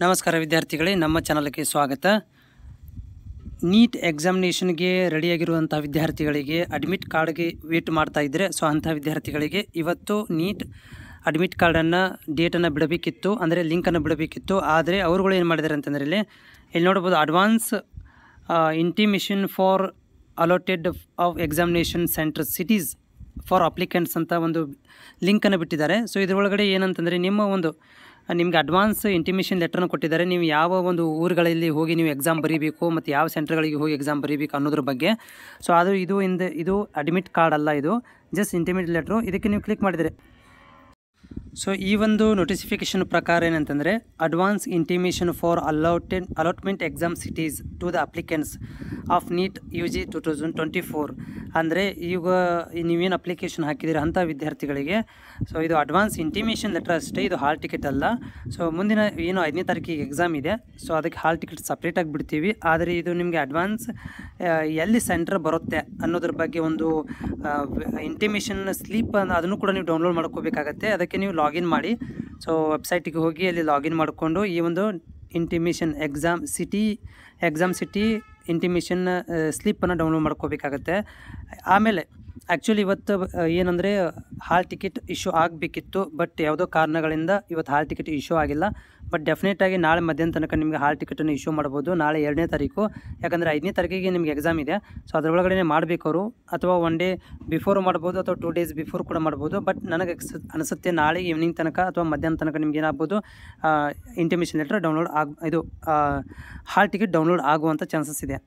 ನಮಸ್ಕಾರ ವಿದ್ಯಾರ್ಥಿಗಳೇ, ನಮ್ಮ ಚಾನಲ್ಗೆ ಸ್ವಾಗತ. ನೀಟ್ ಎಕ್ಸಾಮಿನೇಷನ್ಗೆ ರೆಡಿಯಾಗಿರುವಂಥ ವಿದ್ಯಾರ್ಥಿಗಳಿಗೆ ಅಡ್ಮಿಟ್ ಕಾರ್ಡ್ಗೆ ವೇಟ್ ಮಾಡ್ತಾ ಇದ್ದರೆ, ಸೊ ಅಂಥ ವಿದ್ಯಾರ್ಥಿಗಳಿಗೆ ಇವತ್ತು ನೀಟ್ ಅಡ್ಮಿಟ್ ಕಾರ್ಡನ್ನು ಡೇಟನ್ನು ಬಿಡಬೇಕಿತ್ತು, ಅಂದರೆ ಲಿಂಕನ್ನು ಬಿಡಬೇಕಿತ್ತು. ಆದರೆ ಅವರುಗಳು ಏನು ಮಾಡಿದ್ದಾರೆ ಅಂತಂದರೆ ಇಲ್ಲಿ ನೋಡ್ಬೋದು, advance intimation for allotted of examination centre cities for applicants ಅಂತ ಒಂದು ಲಿಂಕನ್ನು ಬಿಟ್ಟಿದ್ದಾರೆ. ಸೊ ಇದರೊಳಗಡೆ ಏನಂತಂದರೆ ನಿಮಗೆ ಅಡ್ವಾನ್ಸ್ ಇಂಟಿಮೇಷನ್ ಲೆಟ್ರನ್ನು ಕೊಟ್ಟಿದ್ದಾರೆ. ನೀವು ಯಾವ ಒಂದು ಊರುಗಳಲ್ಲಿ ಹೋಗಿ ನೀವು ಎಕ್ಸಾಮ್ ಬರೀಬೇಕು ಮತ್ತು ಯಾವ ಸೆಂಟರ್ಗಳಿಗೆ ಹೋಗಿ ಎಕ್ಸಾಮ್ ಬರೀಬೇಕು ಅನ್ನೋದ್ರ ಬಗ್ಗೆ. ಸೊ ಇದು ಅಡ್ಮಿಟ್ ಕಾರ್ಡ್ ಅಲ್ಲ, ಇದು ಜಸ್ಟ್ ಇಂಟಿಮೇಟ್ ಲೆಟ್ರು. ಇದಕ್ಕೆ ನೀವು ಕ್ಲಿಕ್ ಮಾಡಿದರೆ ಸೊ ಈ ಒಂದು ನೋಟಿಫಿಕೇಷನ್ ಪ್ರಕಾರ ಏನಂತಂದರೆ, advance intimation for allotment exam cities to the applicants of NEET UG 2024. ಅಂದರೆ ಈಗ ನೀವೇನು ಅಪ್ಲಿಕೇಶನ್ ಹಾಕಿದ್ದೀರಿ ಅಂಥ ವಿದ್ಯಾರ್ಥಿಗಳಿಗೆ ಸೊ ಇದು ಅಡ್ವಾನ್ಸ್ ಇಂಟಿಮೇಷನ್ ಲೆಟರ್ ಅಷ್ಟೇ, ಇದು ಹಾಲ್ ಟಿಕೆಟ್ ಅಲ್ಲ. ಸೊ ಮುಂದಿನ ಏನು 5ನೇ ತಾರೀಕಿಗೆ ಎಕ್ಸಾಮ್ ಇದೆ, ಸೊ ಅದಕ್ಕೆ ಹಾಲ್ ಟಿಕೆಟ್ ಸಪ್ರೇಟಾಗಿ ಬಿಡ್ತೀವಿ. ಆದರೆ ಇದು ನಿಮಗೆ ಅಡ್ವಾನ್ಸ್ ಎಲ್ಲಿ ಸೆಂಟರ್ ಬರುತ್ತೆ ಅನ್ನೋದ್ರ ಬಗ್ಗೆ ಒಂದು ಇಂಟಿಮೇಷನ್ ಸ್ಲಿಪ್ ಅದನ್ನು ಕೂಡ ನೀವು ಡೌನ್ಲೋಡ್ ಮಾಡ್ಕೋಬೇಕಾಗತ್ತೆ. ಅದಕ್ಕೆ ನೀವು ಲಾಗಿನ್ ಮಾಡಿ, ಸೊ ವೆಬ್ಸೈಟಿಗೆ ಹೋಗಿ ಅಲ್ಲಿ ಲಾಗಿನ್ ಮಾಡಿಕೊಂಡು ಈ ಒಂದು ಇಂಟಿಮೇಷನ್ ಎಕ್ಸಾಮ್ ಸಿಟಿ ಇಂಟಿಮೇಷನ್ ಸ್ಲಿಪ್ಪನ್ನು ಡೌನ್ಲೋಡ್ ಮಾಡ್ಕೋಬೇಕಾಗತ್ತೆ. ಆಮೇಲೆ ಆ್ಯಕ್ಚುಲಿ ಇವತ್ತು ಏನಂದರೆ ಹಾಲ್ ಟಿಕೆಟ್ ಇಶ್ಯೂ ಆಗಬೇಕಿತ್ತು, ಬಟ್ ಯಾವುದೋ ಕಾರಣಗಳಿಂದ ಇವತ್ತು ಹಾಲ್ ಟಿಕೆಟ್ ಇಶ್ಯೂ ಆಗಿಲ್ಲ. ಬಟ್ ಡೆಫಿನೆಟಾಗಿ ನಾಳೆ ಮಧ್ಯಾಹ್ನ ತನಕ ನಿಮಗೆ ಹಾಲ್ ಟಿಕೆಟನ್ನು ಇಶ್ಯೂ ಮಾಡ್ಬೋದು, ನಾಳೆ 2ನೇ ತಾರೀಕು. ಯಾಕಂದರೆ 5ನೇ ತಾರೀಕಿಗೆ ನಿಮಗೆ ಎಕ್ಸಾಮ್ ಇದೆ. ಸೊ ಅದರೊಳಗಡೆ ಮಾಡಬೇಕು ಅವರು, ಅಥವಾ 1 ಡೇ ಬಿಫೋರ್ ಮಾಡ್ಬೋದು ಅಥವಾ 2 ಡೇಸ್ ಬಿಫೋರ್ ಕೂಡ ಮಾಡ್ಬೋದು. ಬಟ್ ನನಗೆ ಅನಿಸುತ್ತೆ ನಾಳೆ ಈವ್ನಿಂಗ್ ತನಕ ಅಥವಾ ಮಧ್ಯಾಹ್ನ ತನಕ ನಿಮ್ಗೆ ಏನಾಗ್ಬೋದು, intimation letter download hall ticket download ಆಗುವಂಥ ಚಾನ್ಸಸ್ ಇದೆ.